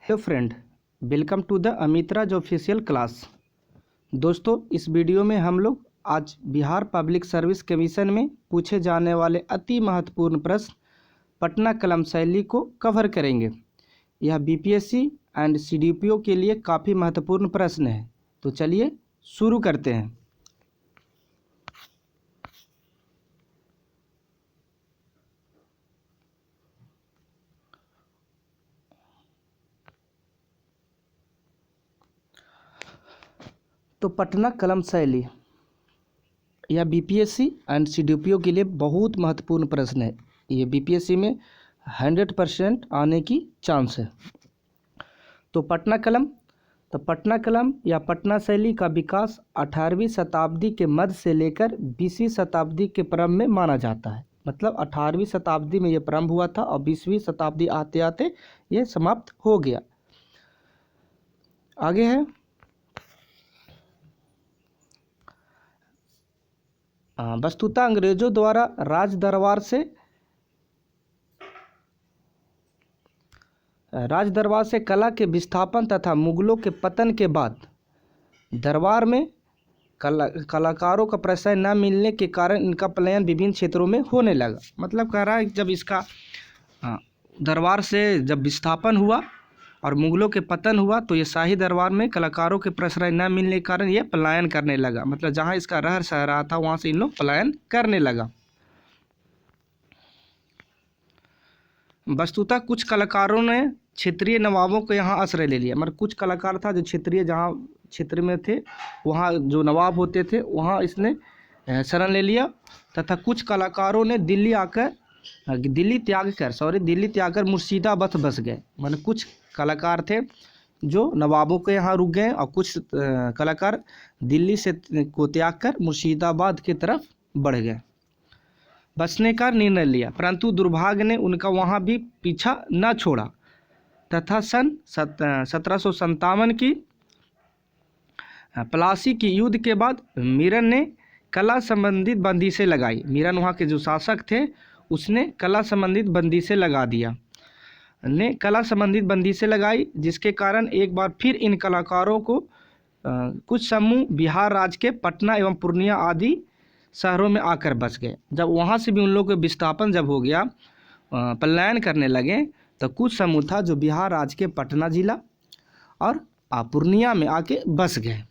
Hello friend, welcome to the Amitraj official class. दोस्तों, इस video में हम लोग आज बिहार पब्लिक सर्विस कमीशन में पूछे जाने वाले अति महत्वपूर्ण प्रश्न पटना कलम शैली को कवर करेंगे। यह बीपीएससी एंड सीडीपीओ के लिए काफ़ी महत्वपूर्ण प्रश्न है। तो चलिए शुरू करते हैं। तो पटना कलम शैली यह बीपीएससी एंड सीडीपीओ के लिए बहुत महत्वपूर्ण प्रश्न है। ये बीपीएससी में 100% आने की चांस है। तो पटना कलम या पटना शैली का विकास 18वीं शताब्दी के मध्य से लेकर 20वीं शताब्दी के प्रारंभ में माना जाता है। मतलब 18वीं शताब्दी में यह प्रारंभ हुआ था और 20वीं शताब्दी आते आते ये समाप्त हो गया। आगे है वस्तुतः अंग्रेजों द्वारा राज दरबार से कला के विस्थापन तथा मुगलों के पतन के बाद दरबार में कलाकारों का प्रश्रय न मिलने के कारण इनका पलायन विभिन्न क्षेत्रों में होने लगा। मतलब कह रहा है जब इसका दरबार से जब विस्थापन हुआ और मुगलों के पतन हुआ तो ये शाही दरबार में कलाकारों के प्रश्रय न मिलने के कारण ये पलायन करने लगा। मतलब जहाँ इसका रहर सह रहा था वहाँ से इन लोग पलायन करने लगा। वस्तुतः कुछ कलाकारों ने क्षेत्रीय नवाबों को यहाँ आश्रय ले लिया। मतलब कुछ कलाकार था जो क्षेत्रीय जहाँ क्षेत्र में थे वहाँ जो नवाब होते थे वहाँ इसने शरण ले लिया तथा कुछ कलाकारों ने दिल्ली त्याग कर मुर्शिदाबाद बस गए। मतलब कुछ कलाकार थे जो नवाबों के यहाँ रुक गए और कुछ कलाकार दिल्ली से को त्याग कर मुर्शिदाबाद की तरफ बढ़ गए, बसने का निर्णय लिया। परंतु दुर्भाग्य ने उनका वहाँ भी पीछा न छोड़ा तथा सन 1757 की प्लासी की युद्ध के बाद मीरन ने कला संबंधित बंदिशें लगाई। मीरन वहाँ के जो शासक थे उसने कला संबंधित बंदिशें लगाई, जिसके कारण एक बार फिर इन कलाकारों को कुछ समूह बिहार राज्य के पटना एवं पूर्णिया आदि शहरों में आकर बस गए। जब वहाँ से भी उन लोगों का विस्थापन जब हो गया, पलायन करने लगे, तो कुछ समूह था जो बिहार राज्य के पटना जिला और पूर्णिया में आके बस गए,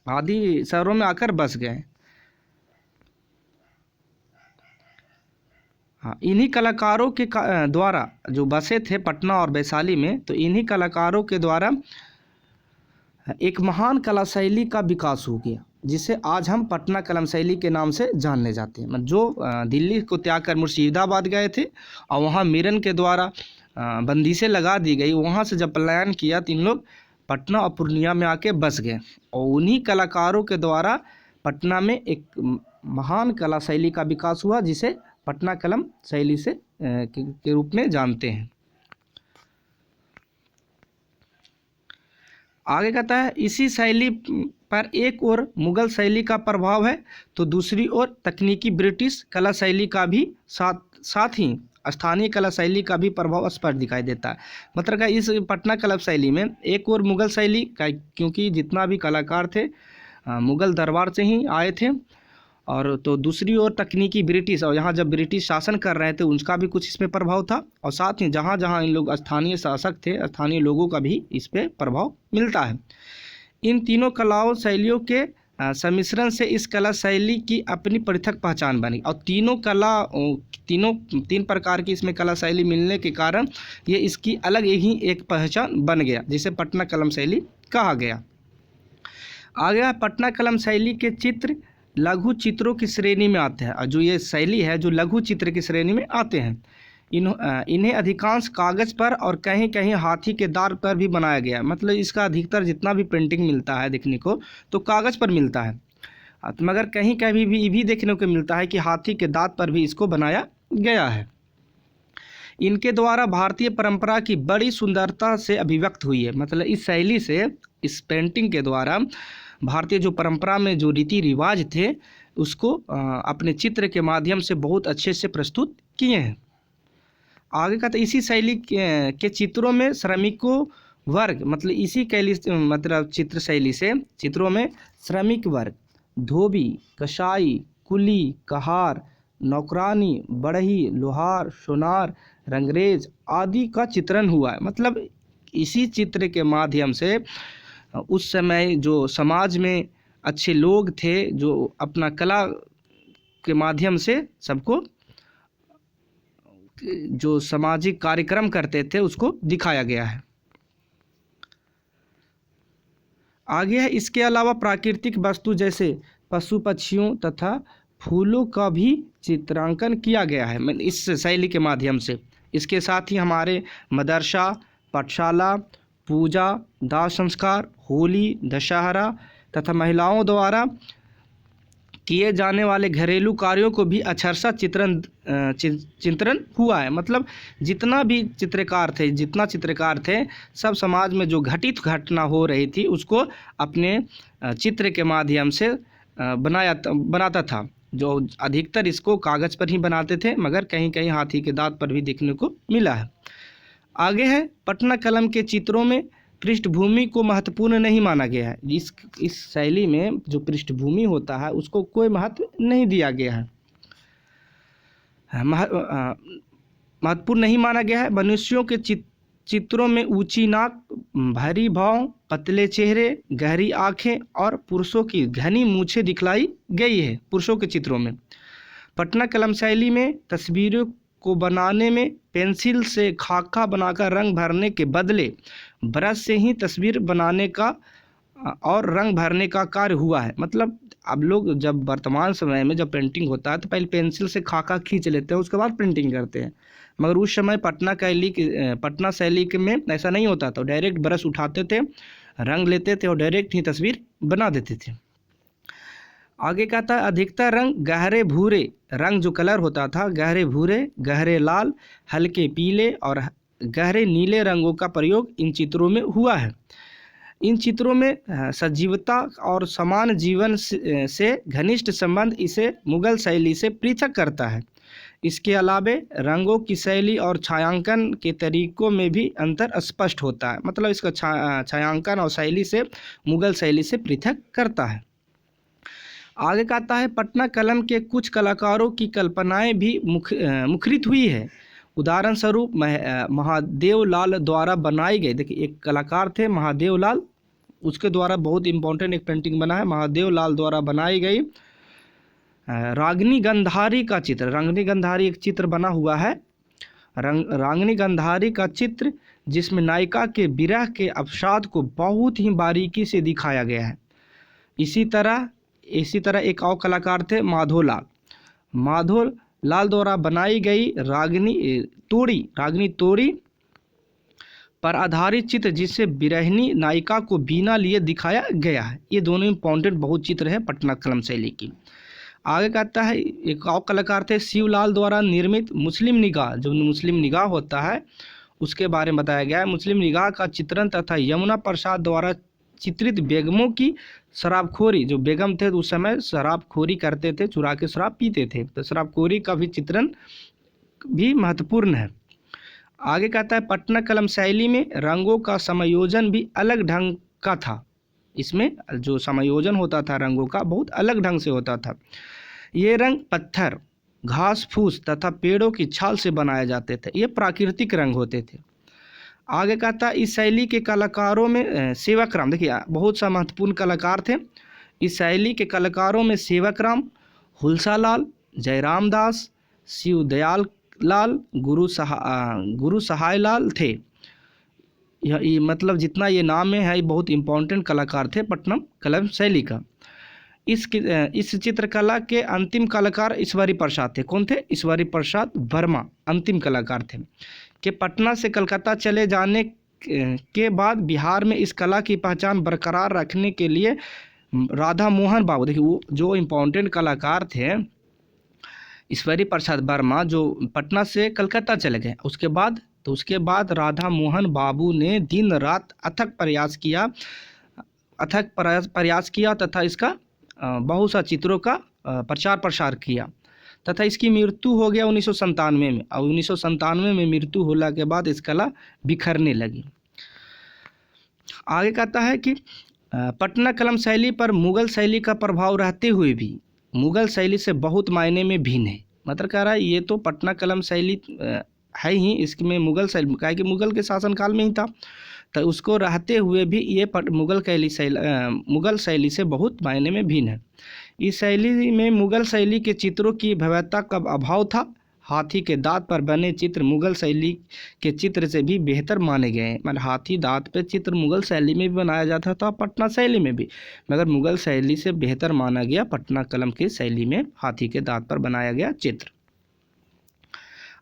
आदि शहरों में आकर बस गए। हाँ, इन्हीं कलाकारों के द्वारा जो बसे थे पटना और वैशाली में, तो इन्हीं कलाकारों के द्वारा एक महान कला शैली का विकास हो गया, जिसे आज हम पटना कलम शैली के नाम से जानने जाते हैं। जो दिल्ली को त्याग कर मुर्शिदाबाद गए थे और वहाँ मीरन के द्वारा बंदिशें लगा दी गई, वहाँ से जब पलायन किया तो इन लोग पटना और पूर्णिया में आके बस गए और उन्हीं कलाकारों के द्वारा पटना में एक महान कला शैली का विकास हुआ, जिसे पटना कलम शैली से के रूप में जानते हैं। आगे कहता है इसी शैली पर एक और मुगल शैली का प्रभाव है तो दूसरी ओर तकनीकी ब्रिटिश कला शैली का भी साथ ही स्थानीय कला शैली का भी प्रभाव स्पष्ट दिखाई देता है। मतलब इस पटना कला शैली में एक और मुगल शैली का, क्योंकि जितना भी कलाकार थे मुगल दरबार से ही आए थे, और तो दूसरी ओर तकनीकी ब्रिटिश, और यहाँ जब ब्रिटिश शासन कर रहे थे उनका भी कुछ इसमें प्रभाव था, और साथ ही जहाँ जहाँ इन लोग स्थानीय शासक थे स्थानीय लोगों का भी इस पर प्रभाव मिलता है। इन तीनों कलाओं शैलियों के सम्मिश्रण से इस कला शैली की अपनी पृथक पहचान बनी, और तीन प्रकार की इसमें कला शैली मिलने के कारण ये इसकी अलग ही एक पहचान बन गया, जिसे पटना कलम शैली कहा गया। आगे पटना कलम शैली के चित्र लघु चित्रों की श्रेणी में आते हैं, और जो ये शैली है जो लघु चित्र की श्रेणी में आते हैं। इन्हें अधिकांश कागज़ पर और कहीं कहीं हाथी के दांत पर भी बनाया गया। मतलब इसका अधिकतर जितना भी पेंटिंग मिलता है देखने को तो कागज़ पर मिलता है, मगर कहीं कहीं भी देखने को मिलता है कि हाथी के दांत पर भी इसको बनाया गया है। इनके द्वारा भारतीय परंपरा की बड़ी सुंदरता से अभिव्यक्त हुई है। मतलब इस शैली से, इस पेंटिंग के द्वारा भारतीय जो परंपरा में जो रीति रिवाज थे उसको अपने चित्र के माध्यम से बहुत अच्छे से प्रस्तुत किए हैं। आगे का तो इसी शैली के चित्रों में श्रमिकों वर्ग, मतलब इसी कैली मतलब चित्र शैली से चित्रों में श्रमिक वर्ग, धोबी, कसाई, कुली, कहार, नौकरानी, बढ़ई, लोहार, सोनार, रंगरेज आदि का चित्रण हुआ है। मतलब इसी चित्र के माध्यम से उस समय जो समाज में अच्छे लोग थे, जो अपना कला के माध्यम से सबको जो सामाजिक कार्यक्रम करते थे उसको दिखाया गया है। आगे है, इसके अलावा प्राकृतिक वस्तु जैसे पशु पक्षियों तथा फूलों का भी चित्रांकन किया गया है इस शैली के माध्यम से। इसके साथ ही हमारे मदरसा, पाठशाला, पूजा, दाह संस्कार, होली, दशहरा तथा महिलाओं द्वारा किए जाने वाले घरेलू कार्यों को भी अक्षरशः चित्रण हुआ है। मतलब जितना भी चित्रकार थे, जितना चित्रकार थे, सब समाज में जो घटित घटना हो रही थी उसको अपने चित्र के माध्यम से बनाता था। जो अधिकतर इसको कागज़ पर ही बनाते थे, मगर कहीं कहीं हाथी के दांत पर भी देखने को मिला है। आगे है, पटना कलम के चित्रों में पृष्ठभूमि को महत्वपूर्ण नहीं माना गया है। इस शैली में जो पृष्ठभूमि होता है उसको कोई महत्व नहीं दिया गया है, महत्वपूर्ण नहीं माना गया है। मनुष्यों के चित्रों में ऊंची नाक, भारी भाव, पतले चेहरे, गहरी आंखें और पुरुषों की घनी मूछें दिखलाई गई है पुरुषों के चित्रों में। पटना कलम शैली में तस्वीरों को बनाने में पेंसिल से खाका बनाकर रंग भरने के बदले ब्रश से ही तस्वीर बनाने का और रंग भरने का कार्य हुआ है। मतलब अब लोग जब वर्तमान समय में जब पेंटिंग होता है तो पहले पेंसिल से खाका खींच लेते हैं, उसके बाद प्रिंटिंग करते हैं, मगर उस समय पटना शैली में ऐसा नहीं होता था। डायरेक्ट ब्रश उठाते थे, रंग लेते थे और डायरेक्ट ही तस्वीर बना देते थे। आगे कहता है, अधिकतर रंग गहरे भूरे रंग जो कलर होता था, गहरे भूरे, गहरे लाल, हल्के पीले और गहरे नीले रंगों का प्रयोग इन चित्रों में हुआ है। इन चित्रों में सजीवता और समान जीवन से घनिष्ठ संबंध इसे मुगल शैली से पृथक करता है। इसके अलावे रंगों की शैली और छायांकन के तरीकों में भी अंतर स्पष्ट होता है। मतलब इसका छायांकन और शैली से मुगल शैली से पृथक करता है। आगे कहता है, पटना कलम के कुछ कलाकारों की कल्पनाएं भी मुखरित हुई है। उदाहरण स्वरूप महादेव लाल द्वारा बनाई गई, देखिए एक कलाकार थे महादेव लाल, उसके द्वारा बहुत इंपॉर्टेंट एक पेंटिंग बना है, महादेव लाल द्वारा बनाई गई रागिनी गंधारी का चित्र। रागिनी गंधारी एक चित्र बना हुआ है, रागिनी गंधारी का चित्र, जिसमें नायिका के विरह के अवसाद को बहुत ही बारीकी से दिखाया गया है। इसी तरह एक और कलाकार थे माधव लाल द्वारा बनाई गई रागिनी तोड़ी पर आधारित चित्र, जिससे विरहिणी नायिका को बिना लिए दिखाया गया है। ये दोनों इंपॉर्टेंट बहुत चित्र है पटना कलम शैली की। आगे कहता है, एक और कलाकार थे शिवलाल द्वारा निर्मित मुस्लिम निगाह, जो मुस्लिम निगाह होता है उसके बारे में बताया गया है। मुस्लिम निगाह का चित्रण तथा यमुना प्रसाद द्वारा चित्रित बेगमों की शराबखोरी, जो बेगम थे उस समय शराबखोरी करते थे, चुरा के शराब पीते थे, तो शराबखोरी का भी चित्रण भी महत्वपूर्ण है। आगे कहता है, पटना कलम शैली में रंगों का समायोजन भी अलग ढंग का था। इसमें जो समायोजन होता था रंगों का बहुत अलग ढंग से होता था। ये रंग पत्थर, घास फूस तथा पेड़ों की छाल से बनाए जाते थे। ये प्राकृतिक रंग होते थे। आगे कहता है, इस शैली के कलाकारों में सेवकराम, देखिए बहुत सा महत्वपूर्ण कलाकार थे इस शैली के कलाकारों में सेवकराम, हुलसालाल, जयराम दास, शिवदयाल लाल, गुरु सहाय लाल थे। ये मतलब जितना ये नाम है ये बहुत इंपॉर्टेंट कलाकार थे पटना कलम शैली का। इस चित्रकला के अंतिम कलाकार ईश्वरी प्रसाद थे। कौन थे? ईश्वरी प्रसाद वर्मा अंतिम कलाकार थे कि पटना से कलकत्ता चले जाने के बाद बिहार में इस कला की पहचान बरकरार रखने के लिए राधा मोहन बाबू, देखिए वो जो इम्पोर्टेंट कलाकार थे ईश्वरी प्रसाद वर्मा, जो पटना से कलकत्ता चले गए, उसके बाद राधा मोहन बाबू ने दिन रात अथक प्रयास किया तथा इसका बहुत सा चित्रों का प्रचार प्रसार किया तथा इसकी मृत्यु हो गया 1997 में। और 1997 में मृत्यु होने के बाद इस कला बिखरने लगी। आगे कहता है कि पटना कलम शैली पर मुगल शैली का प्रभाव रहते हुए भी मुगल शैली से बहुत मायने में भिन्न है। मतलब कह रहा है ये तो पटना कलम शैली है ही, इसमें मुगल शैली क्या है कि मुगल के शासनकाल में ही था, तो उसको रहते हुए भी ये मुगल शैली से बहुत मायने में भिन्न है। इस शैली में मुगल शैली के चित्रों की भव्यता का अभाव था। हाथी के दांत पर बने चित्र मुगल शैली के चित्र से भी बेहतर माने गए हैं। मतलब हाथी दांत पे चित्र मुगल शैली में भी बनाया जाता था, पटना शैली में भी, मगर मुगल शैली से बेहतर माना गया पटना कलम की शैली में हाथी के दांत पर बनाया गया चित्र।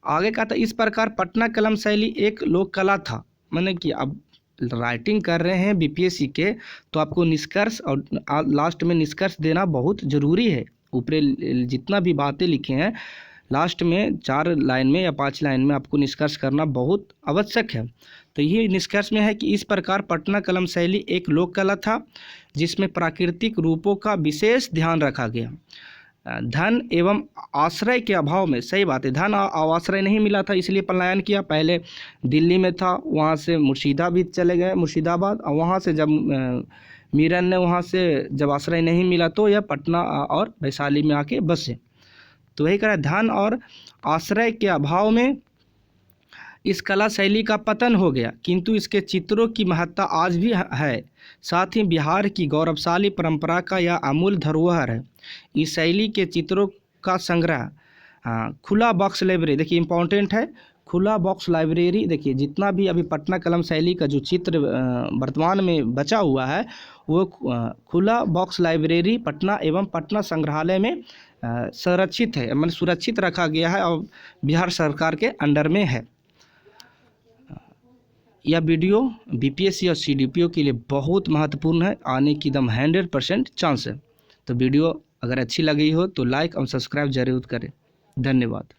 आगे का था इस प्रकार पटना कलम शैली एक लोक कला था। माने कि अब राइटिंग कर रहे हैं बीपीएससी के, तो आपको निष्कर्ष और लास्ट में निष्कर्ष देना बहुत ज़रूरी है। ऊपर जितना भी बातें लिखे हैं लास्ट में 4 लाइन में या 5 लाइन में आपको निष्कर्ष करना बहुत आवश्यक है। तो ये निष्कर्ष में है कि इस प्रकार पटना कलम शैली एक लोक कला था जिसमें प्राकृतिक रूपों का विशेष ध्यान रखा गया। धन एवं आश्रय के अभाव में, सही बात है, धन और आश्रय नहीं मिला था इसलिए पलायन किया। पहले दिल्ली में था, वहाँ से मुर्शिदाबाद चले गए, मुर्शिदाबाद, और वहाँ से जब मीरन ने वहाँ से जब आश्रय नहीं मिला तो यह पटना और वैशाली में आके बसे। तो वही कह धन और आश्रय के अभाव में इस कला शैली का पतन हो गया, किंतु इसके चित्रों की महत्ता आज भी है। साथ ही बिहार की गौरवशाली परंपरा का यह अमूल्य धरोहर है। इस शैली के चित्रों का संग्रह खुला बॉक्स लाइब्रेरी, देखिए इंपॉर्टेंट है, खुला बॉक्स लाइब्रेरी। देखिए जितना भी अभी पटना कलम शैली का जो चित्र वर्तमान में बचा हुआ है वो खुला बॉक्स लाइब्रेरी पटना एवं पटना संग्रहालय में संरक्षित है, मतलब सुरक्षित रखा गया है और बिहार सरकार के अंडर में है। यह वीडियो बीपीएससी और सीडीपीओ के लिए बहुत महत्वपूर्ण है, आने की एकदम 100% चांस है। तो वीडियो अगर अच्छी लगी हो तो लाइक और सब्सक्राइब जरूर करें। धन्यवाद।